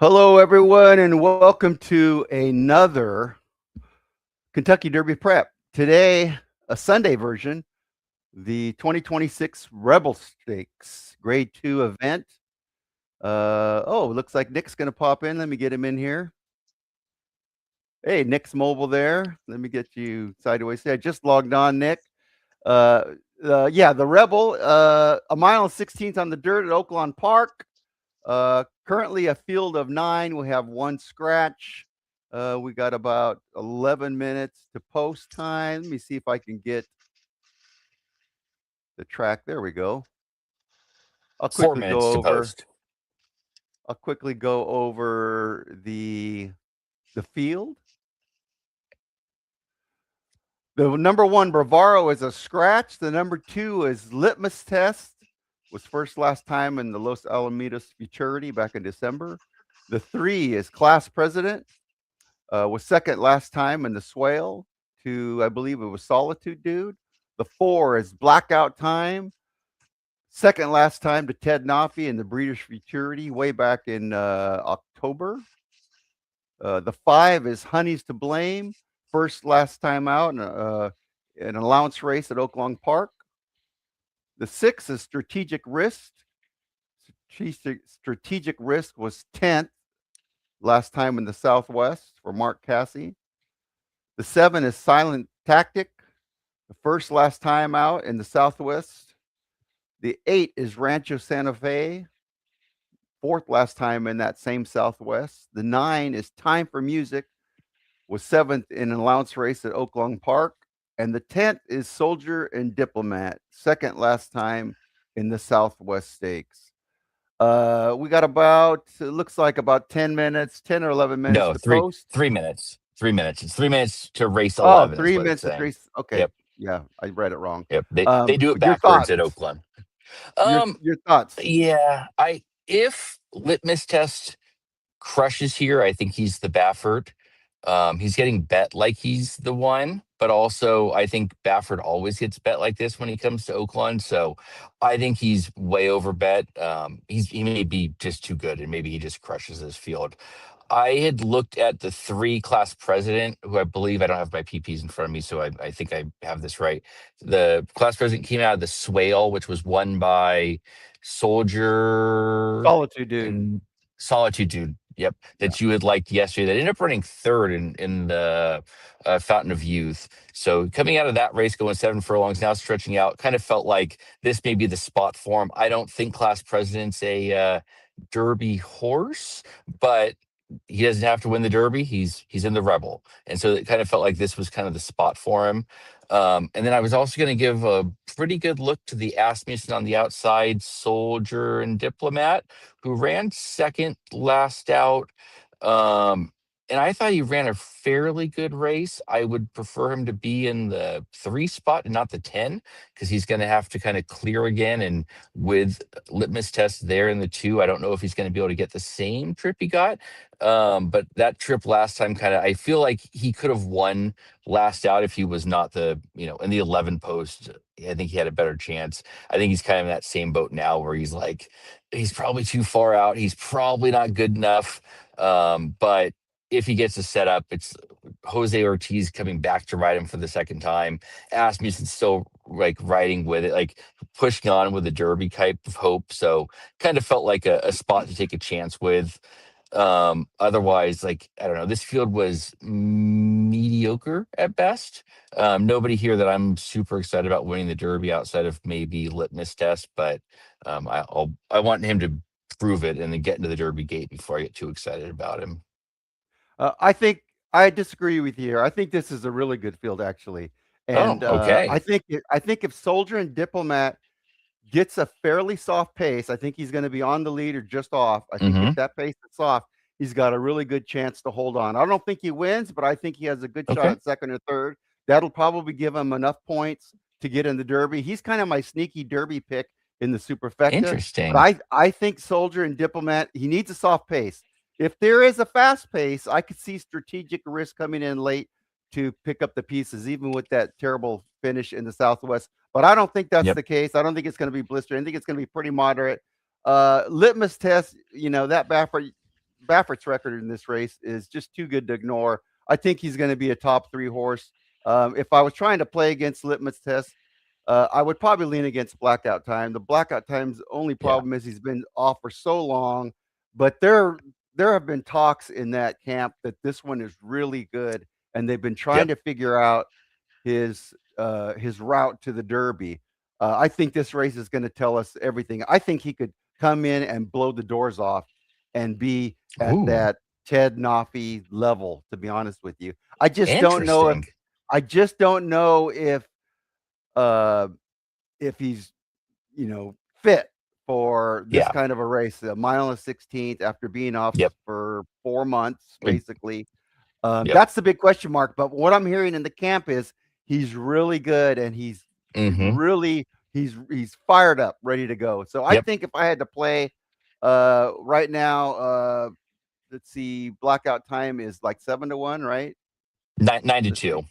Hello, everyone, and welcome to another Kentucky Derby Prep. Today, a Sunday version, the 2026 Rebel Stakes Grade 2 event. Looks like Nick's going to pop in. Let me get him in here. Hey, Nick's mobile there. Let me get you sideways. I just logged on, Nick. The Rebel, a mile and 16th on the dirt at Oaklawn Park. Currently a field of 9. We have one scratch. We got about 11 minutes to post time. Let me see if I can get the track. There we go. I'll 4 quickly minutes go to over. post. I'll quickly go over the field. The number 1 Bravaro is a scratch. The number 2 is Litmus Test. Was first last time in the Los Alamitos Futurity back in December. The 3 is Class President. Was second last time in the Swale to, I believe it was Solitude Dude. The 4 is Blackout Time. Second last time to Ted Nafi in the Breeders' Futurity way back in October. The 5 is Honey's to Blame. First last time out in an allowance race at Oaklawn Park. The 6 is Strategic Risk. Strategic Risk was 10th last time in the Southwest for Mark Cassie. The 7 is Silent Tactic, the first last time out in the Southwest. The 8 is Rancho Santa Fe, fourth last time in that same Southwest. The 9 is Time for Music, was 7th in an allowance race at Oaklawn Park. And the 10th is Soldier and Diplomat, second last time in the Southwest Stakes. We got it looks like about 10 minutes, 10 or 11 minutes No, to three post. 3 minutes. 3 minutes. It's 3 minutes to race 11. 3 is what minutes it's to saying. race. Okay. Yep. Yeah, I read it wrong. Yep. They do it Your backwards thoughts? at Oakland. Your thoughts? Yeah. If Litmus Test crushes here, I think he's the Baffert. He's getting bet like he's the one, but also I think Baffert always gets bet like this when he comes to Oakland. So I think he's way over bet. He may be just too good, and maybe he just crushes this field. I had looked at the 3 Class President, who I believe, I don't have my PPs in front of me, so I think I have this right. The Class President came out of the Swale, which was won by Soldier Solitude Dude. and Solitude Dude. Yep, that you had liked yesterday. That ended up running third in the Fountain of Youth. So coming out of that race, going 7 furlongs, now stretching out, kind of felt like this may be the spot for him. I don't think Class President's a Derby horse, but he doesn't have to win the Derby. He's in the Rebel, and so it kind of felt like this was kind of the spot for him. And then I was also going to give a pretty good look to the Asmussen on the outside, Soldier and Diplomat, who ran second last out. And I thought he ran a fairly good race. I would prefer him to be in the 3 spot and not the 10, because he's going to have to kind of clear again. And with Litmus Test there in the 2, I don't know if he's going to be able to get the same trip he got. But that trip last time, I feel like he could have won last out if he was not in the 11 post. I think he had a better chance. I think he's kind of in that same boat now where he's probably too far out. He's probably not good enough. But if he gets a setup, it's Jose Ortiz coming back to ride him for the second time. Asmussen's still riding with it, pushing on with a Derby type of hope. So kind of felt like a spot to take a chance with. Otherwise, I don't know, this field was mediocre at best. Nobody here that I'm super excited about winning the Derby outside of maybe Litmus Test, but I want him to prove it and then get into the Derby gate before I get too excited about him. I think I disagree with you here. I think this is a really good field, actually. And okay. I think if Soldier and Diplomat gets a fairly soft pace, I think he's going to be on the lead or just off. I think if that pace is soft, he's got a really good chance to hold on. I don't think he wins, but I think he has a good shot at second or third. That'll probably give him enough points to get in the Derby. He's kind of my sneaky Derby pick in the Superfecta. Interesting. But I think Soldier and Diplomat, he needs a soft pace. If there is a fast pace, I could see Strategic Risk coming in late to pick up the pieces, even with that terrible finish in the Southwest. But I don't think that's the case. I don't think it's going to be blistering. I think it's going to be pretty moderate. Litmus Test, that Baffert, Baffert's record in this race is just too good to ignore. I think he's going to be a top 3 horse. If I was trying to play against Litmus Test, I would probably lean against Blackout Time. The Blackout Time's only problem is he's been off for so long, but there have been talks in that camp that this one is really good, and they've been trying to figure out his route to the Derby. I think this race is going to tell us everything. I think he could come in and blow the doors off and be at that Ted Noffey level, to be honest with you. I just don't know if he's, fit for this kind of a race, a mile and a 16th after being off for 4 months, basically. That's the big question mark. But what I'm hearing in the camp is he's really good, and he's fired up, ready to go. So I think if I had to play right now, let's see, Blackout Time is like 7-1, right? 9-2.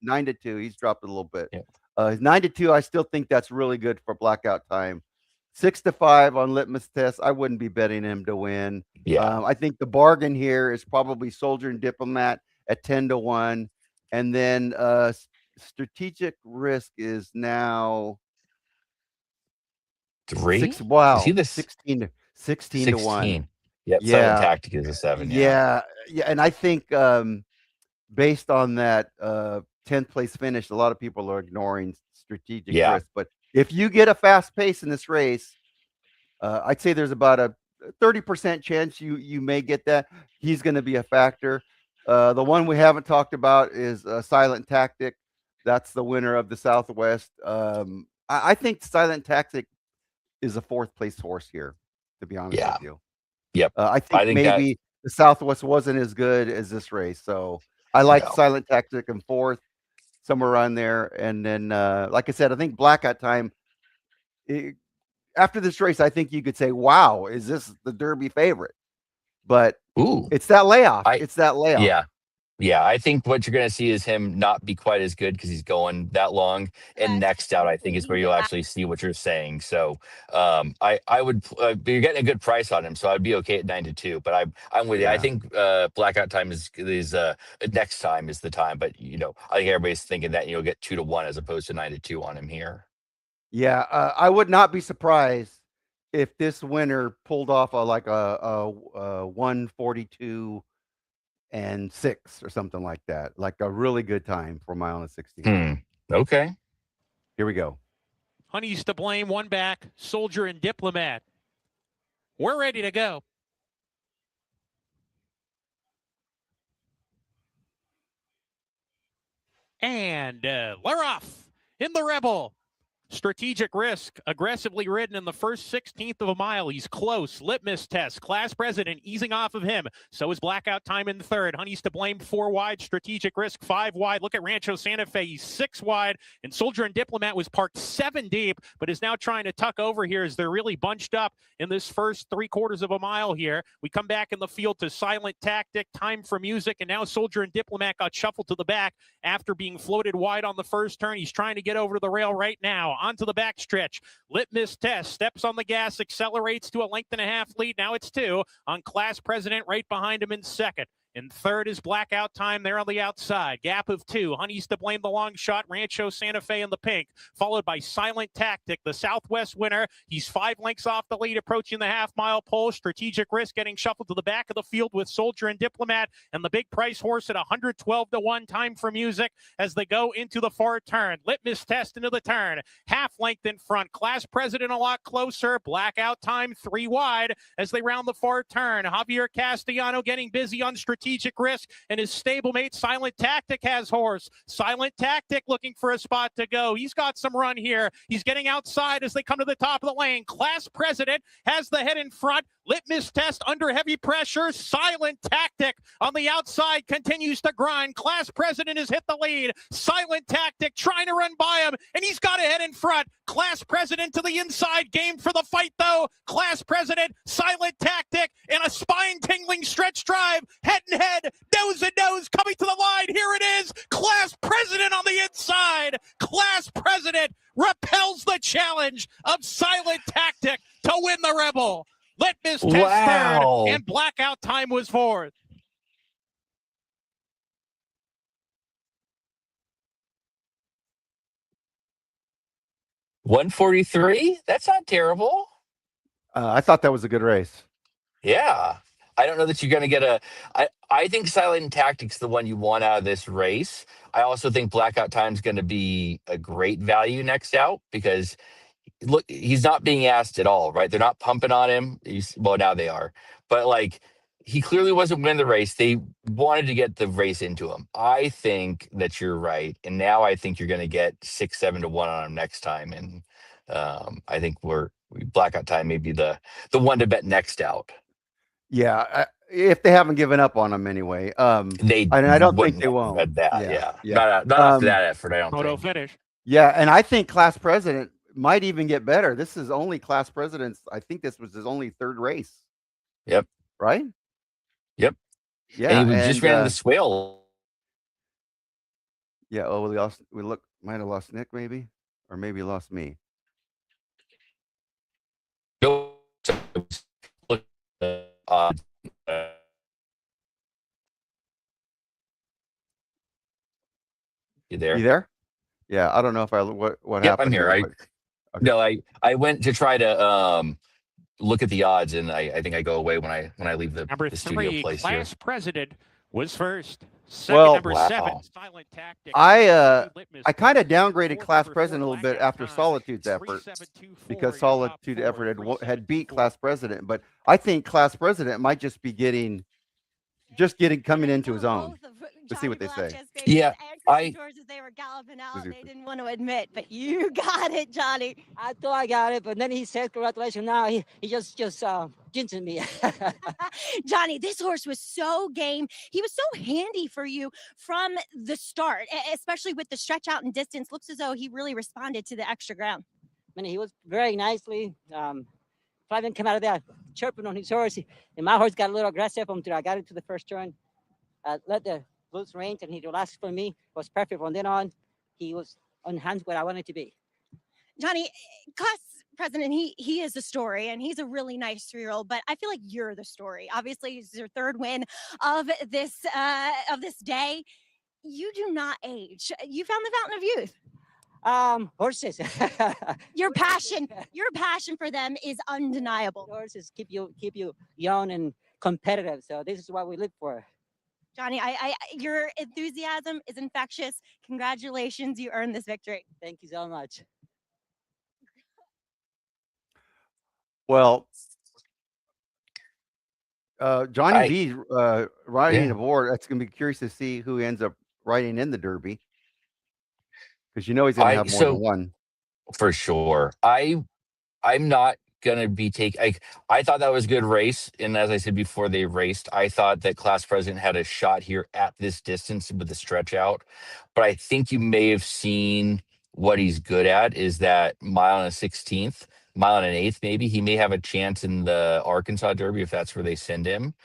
9-2. He's dropped a little bit. 9-2. I still think that's really good for Blackout Time. 6-5 on Litmus Test. I wouldn't be betting him to win. I think the bargain here is probably Soldier and Diplomat at 10-1, and then Strategic Risk is now 3. Wow, Is he the 16 to 1. Yep. Silent Tactic is a 7. Yeah, and I think based on that 10th place finish, a lot of people are ignoring Strategic Risk. But if you get a fast pace in this race, I'd say there's about a 30% chance you may get that. He's going to be a factor. The one we haven't talked about is Silent Tactic. That's the winner of the Southwest. I think Silent Tactic is a 4th place horse here, to be honest with you. I think maybe the Southwest wasn't as good as this race. So I like Silent Tactic in 4th, somewhere around there. And then, like I said, I think Blackout Time, after this race, I think you could say, wow, is this the Derby favorite? But it's that layoff. Yeah, I think what you're going to see is him not be quite as good because he's going that long. And next out, I think, is where you'll actually see what you're saying. So I would, but you're getting a good price on him, so I'd be okay at 9-2. But I'm with you. I think Blackout Time is next time is the time. But I think everybody's thinking that you'll get 2-1 as opposed to 9-2 on him here. Yeah, I would not be surprised if this winner pulled off a 142 and 6 or something like that, like a really good time for mile and 16. Okay. Here we go. Honey's to blame, 1 back, Soldier and Diplomat. We're ready to go. And they're off in the Rebel. Strategic Risk, aggressively ridden in the first 16th of a mile. He's close. Litmus Test, Class President easing off of him. So is Blackout Time in 3rd. Honey's to blame, 4 wide. Strategic Risk, 5 wide. Look at Rancho Santa Fe. He's 6 wide. And Soldier and Diplomat was parked 7 deep, but is now trying to tuck over here as they're really bunched up in this first 3/4 of a mile here. We come back in the field to Silent Tactic, Time for Music, and now Soldier and Diplomat got shuffled to the back after being floated wide on the first turn. He's trying to get over to the rail right now. Onto the backstretch. Litmus Test steps on the gas, accelerates to a 1.5 lead. Now it's 2 on Class President right behind him in 2nd. In 3rd is Blackout Time there on the outside. Gap of 2. Honey's to blame, the long shot. Rancho Santa Fe in the pink, followed by Silent Tactic, the Southwest winner. He's 5 lengths off the lead, approaching the half-mile pole. Strategic Risk getting shuffled to the back of the field with Soldier and Diplomat, and the big price horse at 112-1. Time for Music as they go into the far turn. Litmus Test into the turn. Half length in front. Class President a lot closer. Blackout Time 3 wide as they round the far turn. Javier Castellano getting busy on Strategic Risk, and his stablemate Silent Tactic has horse. Silent Tactic looking for a spot to go. He's got some run here. He's getting outside as they come to the top of the lane. Class President has the head in front. Litmus Test under heavy pressure. Silent Tactic on the outside continues to grind. Class President has hit the lead. Silent Tactic trying to run by him, and he's got a head in front. Class President to the inside, game for the fight though. Class President, Silent Tactic, and a spine-tingling stretch drive. Head and head, nose and nose, coming to the line. Here it is. Class President on the inside. Class President repels the challenge of Silent Tactic to win the Rebel. Litmus Test third, Wow. and Blackout Time was fourth. $143. That's not terrible. I thought that was a good race. Yeah. I don't know that you're going to get I think Silent Tactics the one you want out of this race. I also think Blackout Time's going to be a great value next out because look, he's not being asked at all, right? They're not pumping on him. Well, now they are. But like he clearly wasn't winning the race. They wanted to get the race into him. I think that you're right. And now I think you're going to get 6-7 to 1 on him next time. And I think Blackout Time may be the one to bet next out. Yeah, if they haven't given up on him anyway. I don't think they won't. Read that, yeah. Not after that effort, I don't Photo think. finish. Yeah, and I think Class President might even get better. This is only Class President's. I think this was his only third race. Yep. Right? Yep. Yeah. And he just ran the swale. Yeah. Oh, might have lost Nick, maybe, or maybe lost me. No. You there? You there? Yeah. I don't know if what Yep, happened. I'm here. Okay. No, I went to try to look at the odds, and I think I go away when I leave the studio Number 3, place Class here. President was first. Second, Well, number 7, Silent Tactics. I Litmus kind of Test. downgraded Fourth, Class number President a 4, little bit Blackout after Time. Solitude's effort 3724, because your top Solitude four, effort had beat 3724. Class President, but I think Class President might just be coming into his own. Let's see what they say. Yeah, George's, they were galloping out. They didn't want to admit, but you got it, Johnny. I thought I got it, but then he said congratulations. Now he just jinxing me. Johnny, this horse was so game. He was so handy for you from the start, especially with the stretch out and distance. Looks as though he really responded to the extra ground. I mean, he was very nicely. If I didn't come out of there chirping on his horse, and my horse got a little aggressive until I got into the first turn. Let the loose range, and he relaxed for me. Was perfect from then on. He was on hands where I wanted to be. Johnny, Class President, he is a story, and he's a really nice 3-year-old. But I feel like you're the story. Obviously, it's your third win of this day. You do not age. You found the fountain of youth. Horses. Your passion for them is undeniable. Horses keep you young and competitive. So this is what we live for. Johnny, your enthusiasm is infectious. Congratulations, you earned this victory. Thank you so much. Well, Johnny V riding aboard. That's going to be curious to see who ends up riding in the Derby, because he's going to have more than one. For sure. I'm not gonna be I thought that was a good race, and as I said before they raced, I thought that Class President had a shot here at this distance with the stretch out. But I think you may have seen what he's good at is that mile and a 16th, mile and an eighth, maybe. He may have a chance in the Arkansas Derby if that's where they send him.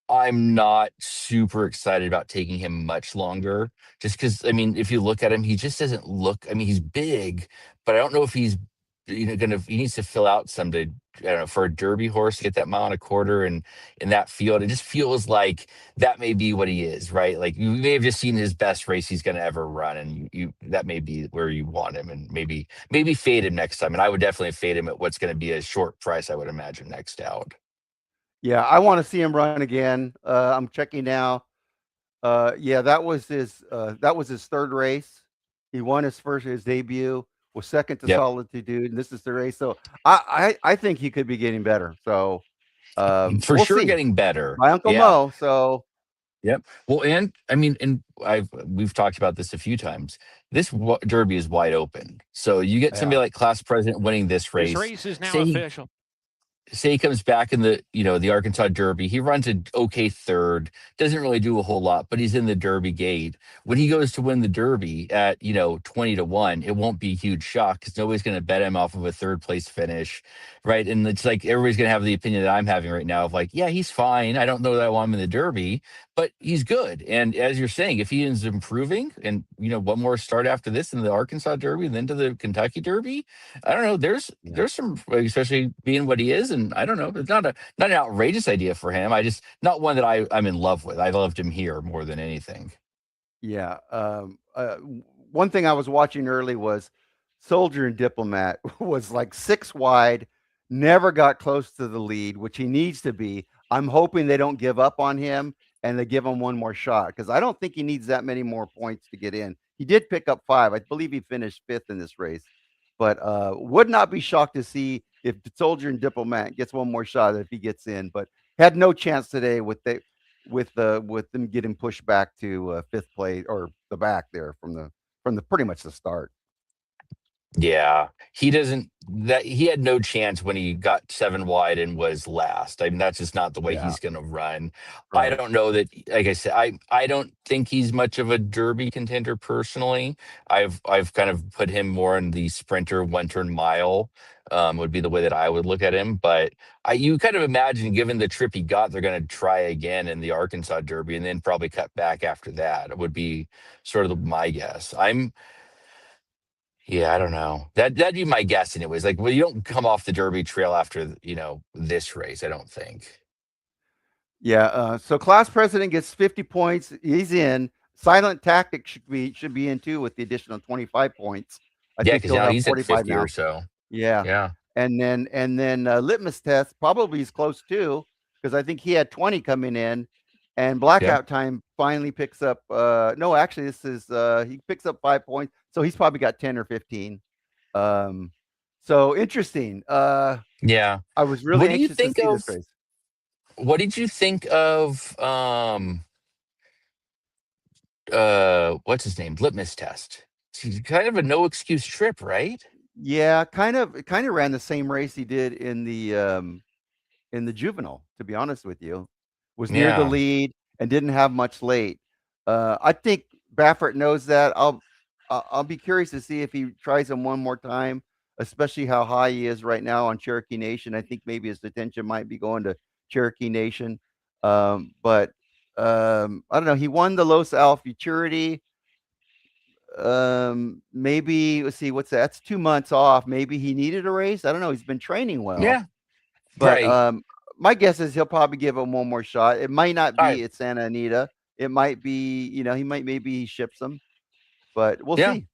I'm not super excited about taking him much longer, just because, I mean, if you look at him, he just doesn't look, I mean, he's big, but I don't know if he's, he needs to fill out some to, I don't know, for a Derby horse to get that mile and a quarter and in that field. It just feels like that may be what he is, right? Like you may have just seen his best race he's going to ever run, and that may be where you want him, and maybe fade him next time. And I would definitely fade him at what's going to be a short price, I would imagine, next out. Yeah, I want to see him run again. I'm checking now. Yeah, that was his third race. He won his debut, was second to Solitude, and this is the race. So I think he could be getting better. So for sure, getting better. My Uncle Mo. So yep. Well, and I mean, and we've talked about this a few times. This Derby is wide open. So you get somebody like Class President winning this race. This race is now official. Say he comes back in the Arkansas Derby. He runs an okay third, doesn't really do a whole lot, but he's in the Derby gate. When he goes to win the Derby at 20 to 1, it won't be a huge shock because nobody's going to bet him off of a third place finish, right? And it's like everybody's going to have the opinion that I'm having right now of like, yeah, he's fine. I don't know that I want him in the Derby, but he's good. And as you're saying, if he ends improving and one more start after this in the Arkansas Derby and then to the Kentucky Derby, I don't know. There's some, especially being what he is, and I don't know. It's not an outrageous idea for him. Not one that I'm in love with. I loved him here more than anything. Yeah. One thing I was watching early was Soldier and Diplomat was like 6 wide, never got close to the lead, which he needs to be. I'm hoping they don't give up on him and they give him one more shot because I don't think he needs that many more points to get in. He did pick up 5. I believe he finished 5th in this race, but would not be shocked to see if Soldier and Diplomat gets one more shot if he gets in, but had no chance today with them getting pushed back to 5th place or the back there from the pretty much the start. Yeah, he doesn't. That he had no chance when he got 7 wide and was last. I mean, that's just not the way Yeah. he's going to run. I Right. don't know that. Like I said, I don't think he's much of a Derby contender personally. I've kind of put him more in the sprinter 1 turn mile. Would be the way that I would look at him. But you kind of imagine, given the trip he got, they're going to try again in the Arkansas Derby and then probably cut back after that. It would be sort of my guess. Yeah, I don't know. That'd be my guess anyways. Like, well, you don't come off the Derby trail after, this race, I don't think. Yeah. So class president gets 50 points. He's in. Silent Tactic should be in too with the additional 25 points. I Yeah, think because he'll now have he's at 45 50 now. or so. Yeah. Yeah. And then Litmus Test probably is close too because I think he had 20 coming in, and Blackout Time finally picks up. No, actually, this is he picks up 5 points, so he's probably got 10 or 15. So interesting. Yeah. I was really What do you anxious to think see of this race. what did you think of what's his name? Litmus Test. It's kind of a no excuse trip, right? Yeah, kind of ran the same race he did in the juvenile, to be honest with you. Was near the Yeah. lead and didn't have much late. I think Baffert knows that. I'll be curious to see if he tries him one more time, especially how high he is right now on Cherokee Nation. I think maybe his attention might be going to Cherokee Nation. But I don't know. He won the Los Al Futurity. Maybe let's see, what's that? That's 2 months off. Maybe he needed a race. I don't know. He's been training well. Yeah. But Right. my guess is he'll probably give him one more shot. It might not All be right. at Santa Anita. It might be, maybe he ships them, but we'll Yeah. see.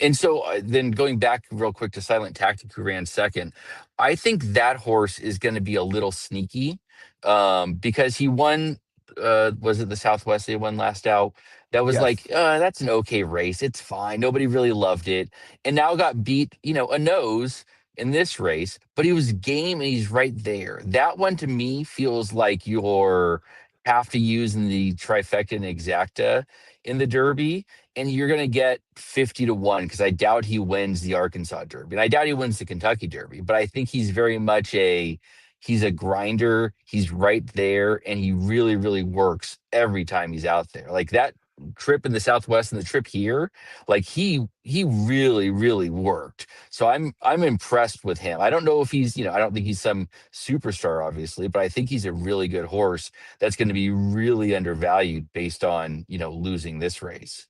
And so then going back real quick to Silent Tactic, who ran second, I think that horse is going to be a little sneaky because he won. Was it the Southwest they won last out? That was Yes. like, that's an okay race. It's fine. Nobody really loved it. And now got beat, a nose in this race, but he was game and he's right there. That one to me feels like you're have to use in the trifecta and exacta in the Derby, and you're going to get 50 to 1 because I doubt he wins the Arkansas Derby. And I doubt he wins the Kentucky Derby, but I think he's very much he's a grinder. He's right there, and he really, really works every time he's out there. Like that trip in the Southwest and the trip here, like he really, really worked. So I'm impressed with him. I don't know if he's, I don't think he's some superstar, obviously, but I think he's a really good horse that's going to be really undervalued based on, losing this race.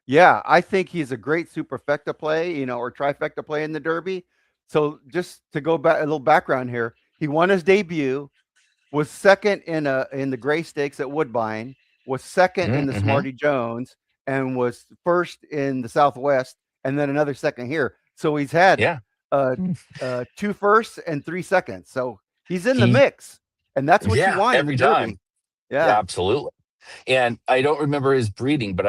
Yeah, I think he's a great superfecta play, or trifecta play in the Derby. So just to go back a little background here, he won his debut, was second in the Gray Stakes at Woodbine, was second in the Mm-hmm. Smarty Jones, and was first in the Southwest, and then another second here. So he's had 2 firsts and 3 seconds. So he's in the mix, and that's what you want in the every Derby. time. Yeah, Absolutely. And I don't remember his breeding, but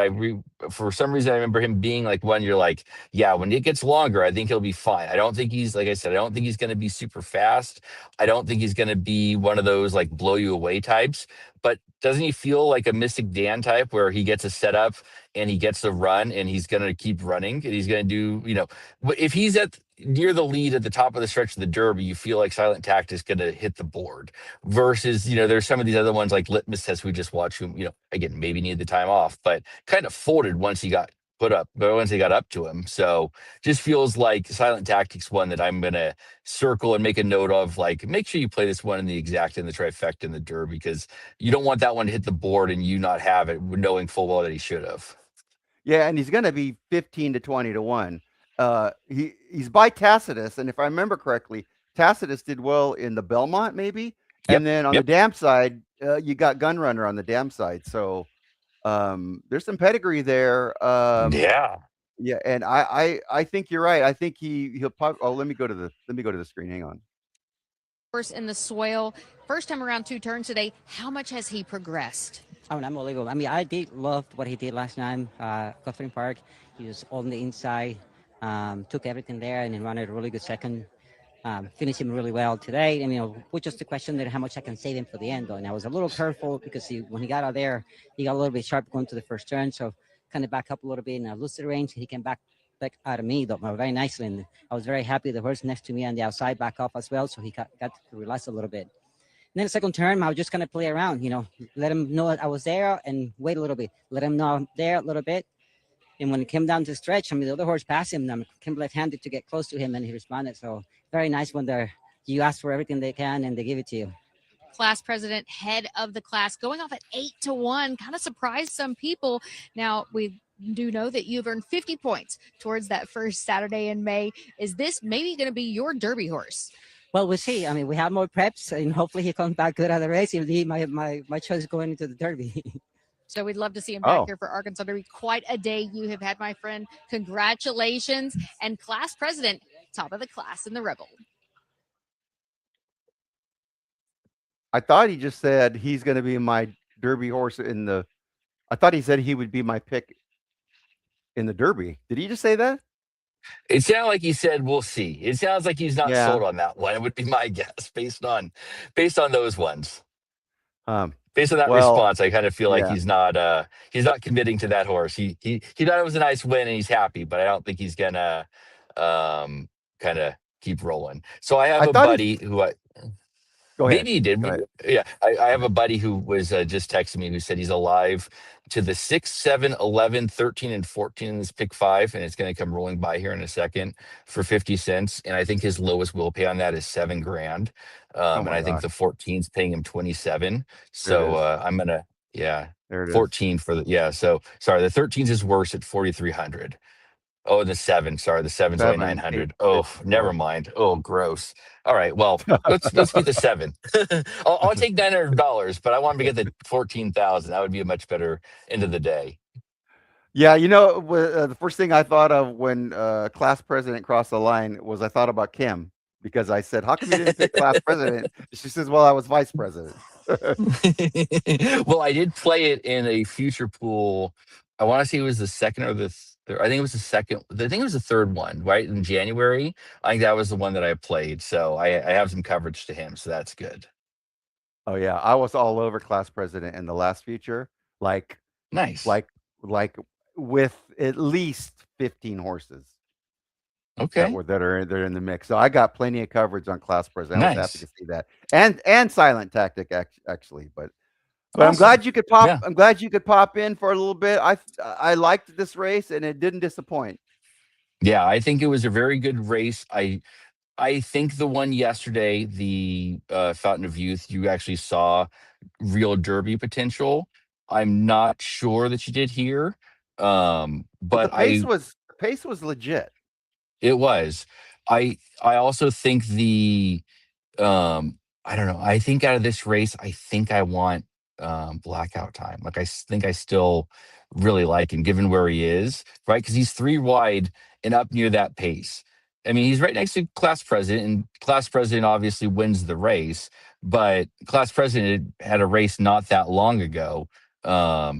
for some reason I remember him being like one you're like, yeah, when it gets longer, I think he'll be fine. I don't think he's, like I said, I don't think he's going to be super fast. I don't think he's going to be one of those like blow you away types. But doesn't he feel like a Mystic Dan type where he gets a setup and he gets the run and he's going to keep running and he's going to do, if he's near the lead at the top of the stretch of the Derby, you feel like Silent Tact is going to hit the board versus, there's some of these other ones like Litmus Test we just watched who, again, maybe needed the time off, but kind of folded once he got put up, but once they got up to him. So just feels like Silent Tactics one that I'm going to circle and make a note of, like, make sure you play this one in the exact and the trifecta and the Derby, because you don't want that one to hit the board and you not have it knowing full well that he should have. yeah, and he's going to be 15 to 20 to 1. He's by Tacitus, and if I remember correctly, Tacitus did well in the Belmont, maybe, Yep, and then on yep. the dam side, you got Gunrunner on the dam side. So there's some pedigree there. Yeah. Yeah, and I think you're right. I think he'll pop. Oh, let me go to the screen. Hang on. Horse in the swale. First time around 2 turns today. How much has he progressed? Oh, unbelievable. I mean, I did love what he did last time. Oaklawn Park, he was on the inside, took everything there, and then ran a really good second. Finished him really well today. I mean, which just the question that how much I can save him for the end, though. And I was a little careful because when he got out there, he got a little bit sharp going to the first turn. So kind of back up a little bit and lose the range. He came back out of me, though, very nicely. And I was very happy. The horse next to me on the outside back off as well. So he got to relax a little bit. And then the second turn, I was just going to play around, let him know I was there and wait a little bit. Let him know I'm there a little bit. And when it came down to stretch, I mean, the other horse passed him. And I came left-handed to get close to him, and he responded. So very nice when you ask for everything they can, and they give it to you. Class president, head of the class, going off at 8-1, kind of surprised some people. Now, we do know that you've earned 50 points towards that first Saturday in May. Is this maybe going to be your Derby horse? Well, we'll see. I mean, we have more preps, and hopefully he comes back good at the race. He'll be my choice going into the Derby. So we'd love to see him back here for Arkansas Derby. Quite a day you have had, my friend. Congratulations. And class president, top of the class in the Rebel. I thought he just said he's going to be my Derby horse I thought he said he would be my pick in the Derby. Did he just say that? It sounded like he said, "We'll see." It sounds like he's not sold on that one. It would be my guess based on those ones. Based on that response, I kind of feel like he's not committing to that horse. He thought it was a nice win and he's happy, but I don't think he's gonna kind of keep rolling. So I have a buddy who Go ahead. Maybe he did. Yeah, I have a buddy who was just texting me who said he's alive to the 6, 7, 11, 13, and 14 in this pick 5, and it's going to come rolling by here in a second for 50 cents. And I think his lowest will pay on that is $7,000. And I think the 14's paying him 27. So I'm gonna there it 14 is. For the So sorry, the 13's is worse at 4,300. Oh, the 7. Sorry, the 7's only 900. Oh, never mind. Oh, gross. All right, well, let's beat the 7. I'll take $900, but I want him to get the 14,000. That would be a much better end of the day. Yeah, the first thing I thought of when class president crossed the line was I thought about Kim, because I said, "How come you didn't pick class president?" She says, "Well, I was vice president." Well, I did play it in a future pool. I want to say it was the second or the third. I think it was the second. I think it was the third one, right in January. I think that was the one that I played. So I have some coverage to him. So that's good. Oh yeah, I was all over class president in the last feature. Like nice. Like with at least 15 horses. Okay. They're in the mix. So I got plenty of coverage on class president. I was happy to see that. And silent tactic actually, but awesome. I'm glad you could pop. Yeah. I'm glad you could pop in for a little bit. I liked this race and it didn't disappoint. Yeah, I think it was a very good race. I think the one yesterday, the Fountain of Youth, you actually saw real Derby potential. I'm not sure that you did here, but the pace was legit. It was. I also think I don't know. I think out of this race, I think I want Blackout Time. Like I think I still really like him, given where he is, right? Because he's 3 wide and up near that pace. I mean, he's right next to class president, and class president obviously wins the race. But class president had a race not that long ago. A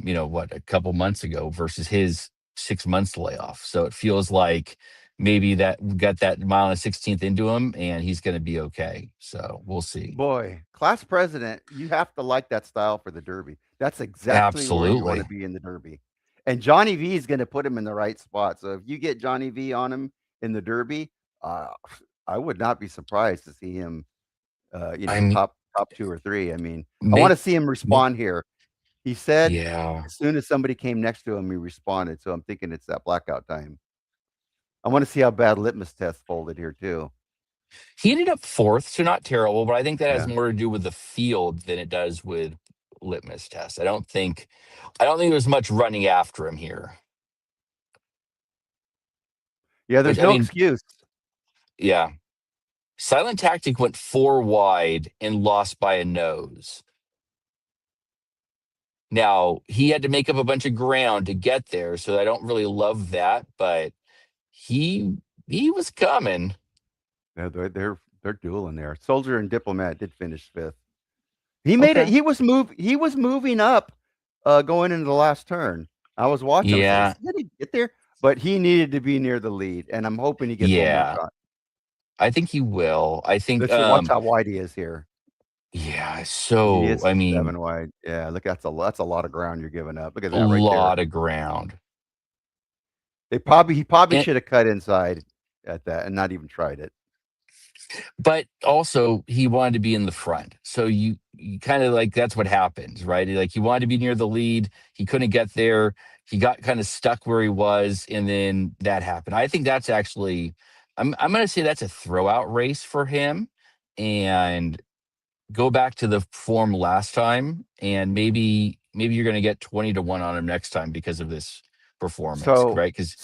couple months ago versus his 6 months layoff. So it feels like maybe that got that mile and 16th into him, and he's going to be okay. So we'll see. Boy, class president, you have to like that style for the Derby. That's exactly where you want to be in the Derby. And Johnny V is going to put him in the right spot. So if you get Johnny V on him in the Derby, I would not be surprised to see him, top 2 or 3. I mean, I want to see him respond here. He said, as soon as somebody came next to him, he responded. So I'm thinking it's that Blackout Time. I want to see how bad Litmus Test folded here too. He ended up 4th, so not terrible, but I think that has more to do with the field than it does with Litmus Test. I don't think there's much running after him here. Yeah, there's no excuse. Yeah. Silent Tactic went 4 wide and lost by a nose. Now, he had to make up a bunch of ground to get there, so I don't really love that, but he was coming. Yeah, they're dueling there. Soldier and Diplomat did finish 5th. He made it. Okay. He was moving up, going into the last turn. I was watching. I Yeah. said, "Did he get there?" But he needed to be near the lead, and I'm hoping he gets one more Yeah. shot. I think he will. I think Let's watch how wide he is here. yeah, He so is I mean 7 wide. Yeah, look, that's a lot of ground you're giving up. Look at a that right there. lot of ground. He probably And, should have cut inside at that and not even tried it. but also he wanted to be in the front. So you kind of like that's what happens, right? Like he wanted to be near the lead. He couldn't get there. He got kind of stuck where he was, and then that happened. I think that's actually I'm gonna say that's a throwout race for him. And go back to the form last time, and maybe you're going to get 20 to 1 on him next time because of this performance, So right? Because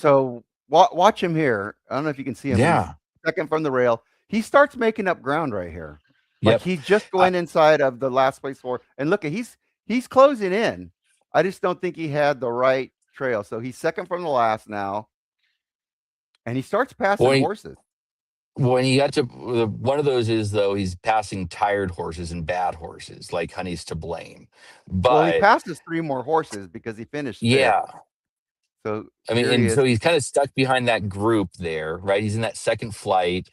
watch him here. I don't know if you can see him, but he's yeah, second from the rail. He starts making up ground right here. Like yep. he's just I, going inside of the last place for, and look, he's closing in. I just don't think he had the right trail. So he's second from the last now, and he starts passing when horses. he got to one of those is though he's passing tired horses and bad horses, like Honey's to blame. Well, he But passes 3 more horses because he finished 5th. yeah, So I mean, here he and is. so he's kind of stuck behind that group there, right? He's in that second flight.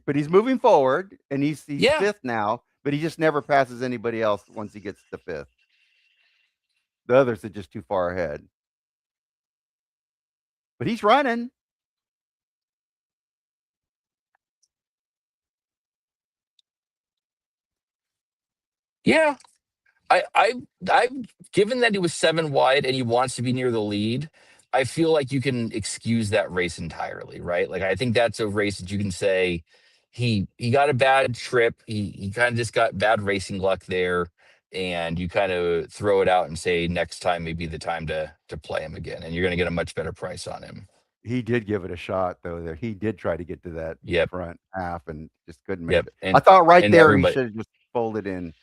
But he's moving forward, and he's Yeah, 5th now. But he just never passes anybody else once he gets to 5th. The others are just too far ahead. But he's running. yeah. I've given that he was 7 wide and he wants to be near the lead. I feel like you can excuse that race entirely, right? Like I think that's a race that you can say he got a bad trip. He kind of just got bad racing luck there, and you kind of throw it out and say next time may be the time to play him again, and you're going to get a much better price on him. He did give it a shot though. There, he did try to get to that Yep. front half and just couldn't make Yep. it. And I thought right there he everybody, should have just folded in.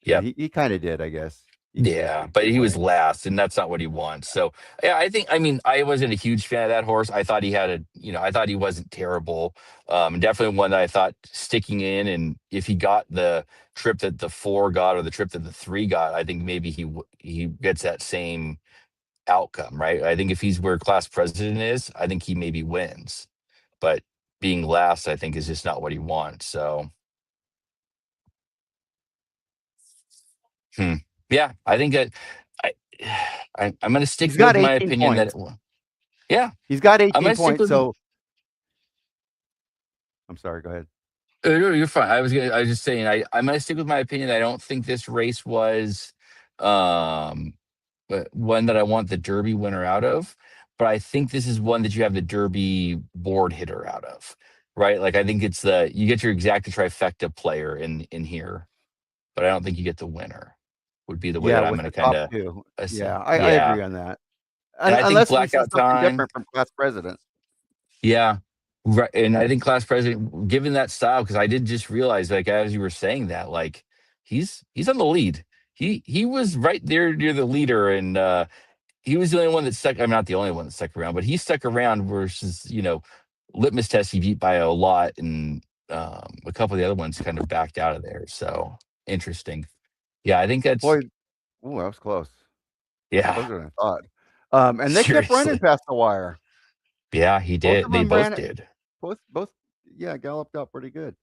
yep. Yeah, he kind of did, I guess. Yeah, but he was last, and that's not what he wants. So, yeah, I mean, I wasn't a huge fan of that horse. I thought he had I thought he wasn't terrible. Definitely one that I thought sticking in, and if he got the trip that the 4 got or the trip that the 3 got, I think maybe he gets that same outcome, right? I think if he's where class president is, I think he maybe wins. But being last, I think, is just not what he wants. So, yeah, I think that I'm going to stick He's got with my 18 opinion that points. yeah, He's got I'm 18 going to stick points. with. So I'm sorry. Go ahead. No, you're fine. I was just saying I'm going to stick with my opinion. I don't think this race was one that I want the Derby winner out of, but I think this is one that you have the Derby board hitter out of, right? Like I think it's you get your exact trifecta player in here, but I don't think you get the winner. Would be the way Yeah, that I'm with going the to kind top of 2. assume. Yeah, I Yeah, agree on that. and I think Unless we see blackout something time. different from class president. Yeah. Right. And I think class president, given that style, because I did just realize, like, as you were saying that, like, he's on the lead. He was right there near the leader, and he was the only one that stuck. I'm not the only one that stuck around, but he stuck around versus, Litmus Test he beat by a lot, and a couple of the other ones kind of backed out of there. So interesting. Yeah, I think that's Boy, ooh, that was close. yeah, Closer than I thought. And they kept running seriously. past the wire. Yeah, he Both did. of They them both ran it. did. Both, yeah, galloped out pretty good.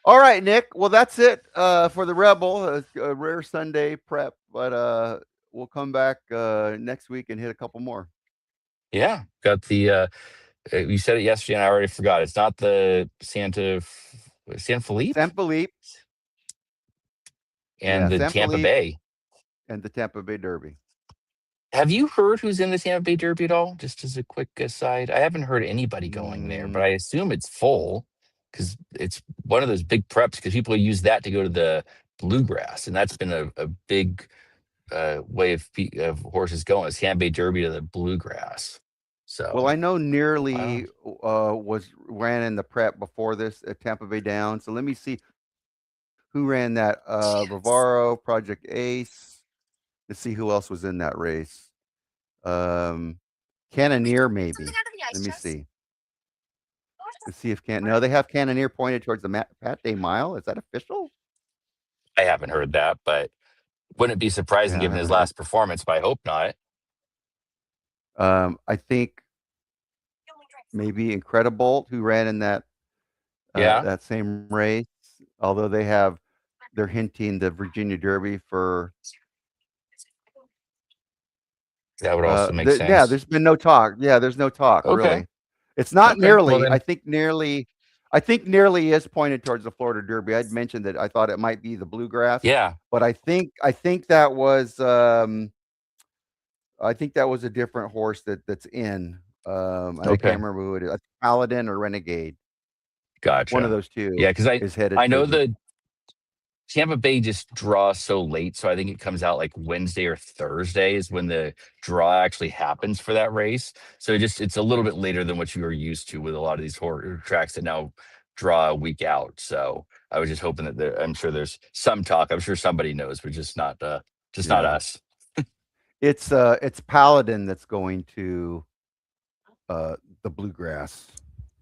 All right, Nick. Well, that's it for the Rebel. A rare Sunday prep, but we'll come back next week and hit a couple more. Yeah, got the you said it yesterday, and I already forgot. It's not the San Felipe San Felipe and the San Tampa Felipe Bay. and the Tampa Bay Derby. Have you heard who's in the Tampa Bay Derby at all? Just as a quick aside, I haven't heard anybody going there, but I assume it's full because it's one of those big preps because people use that to go to the bluegrass, and that's been a big way of horses going. It's Tampa Bay Derby to the bluegrass. So Well, I know Nearly ran in the prep before this at Tampa Bay Down. So let me see who ran that. Rivaro, Project Ace. Let's see who else was in that race. Cannoneer, maybe. Let me see. Let's see if no, they have Cannoneer pointed towards the Pat Day Mile. Is that official? I haven't heard that, but wouldn't it be surprising Yeah, I given his haven't heard. last performance? But I hope not. I think maybe Incredibolt, who ran in that that same race. Although they're hinting the Virginia Derby for. That would also make Yeah, sense. there's been no talk. Yeah, there's no talk Okay. really. It's not Okay, well Nearly. then- I think Nearly is pointed towards the Florida Derby. I'd mentioned that I thought it might be the Bluegrass. Yeah. But I think that was I think that was a different horse that's in. I can't Okay. remember who it is. Paladin or Renegade. Gotcha. One of those two. Yeah, because is headed. I know towards the Tampa Bay just draws so late, so I think it comes out like Wednesday or Thursday is when the draw actually happens for that race. So it's a little bit later than what you are used to with a lot of these tracks that now draw a week out. So I was just hoping that I'm sure there's some talk. I'm sure somebody knows, but just not not us. It's Paladin that's going to the Bluegrass.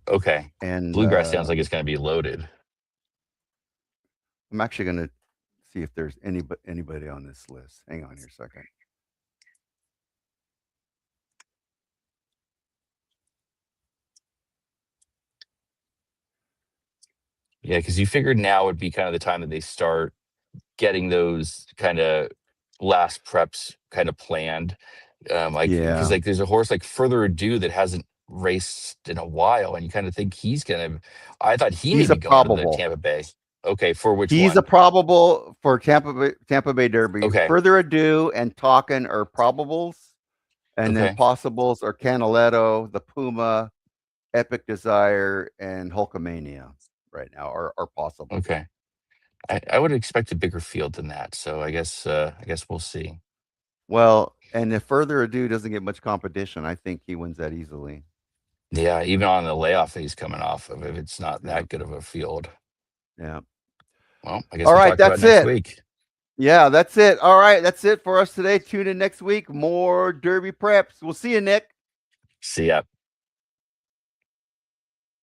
Okay. And Bluegrass sounds like it's going to be loaded. I'm actually going to see if there's anybody on this list. Hang on here a second. Yeah, because you figured now would be kind of the time that they start getting those kind of last preps kind of planned. Because like there's a horse like Further Ado that hasn't raced in a while, and you kind of think he's gonna. I thought he's may be going to the Tampa Bay. Okay, for which he's one? a probable for Tampa Bay Derby. Okay. Further Ado and Talkin' are probables, and then possibles are Canaletto, the Puma, Epic Desire, and Hulkamania. Right now are possible. Okay. I would expect a bigger field than that, so I guess we'll see. Well, and if Further Ado doesn't get much competition, I think he wins that easily. Yeah, even on the layoff that he's coming off of, if it's not that good of a field. Yeah. Well, I guess all we'll right, talk that's about next it. week. Yeah, that's it. All right, that's it for us today. Tune in next week. More Derby preps. We'll see you, Nick. See ya.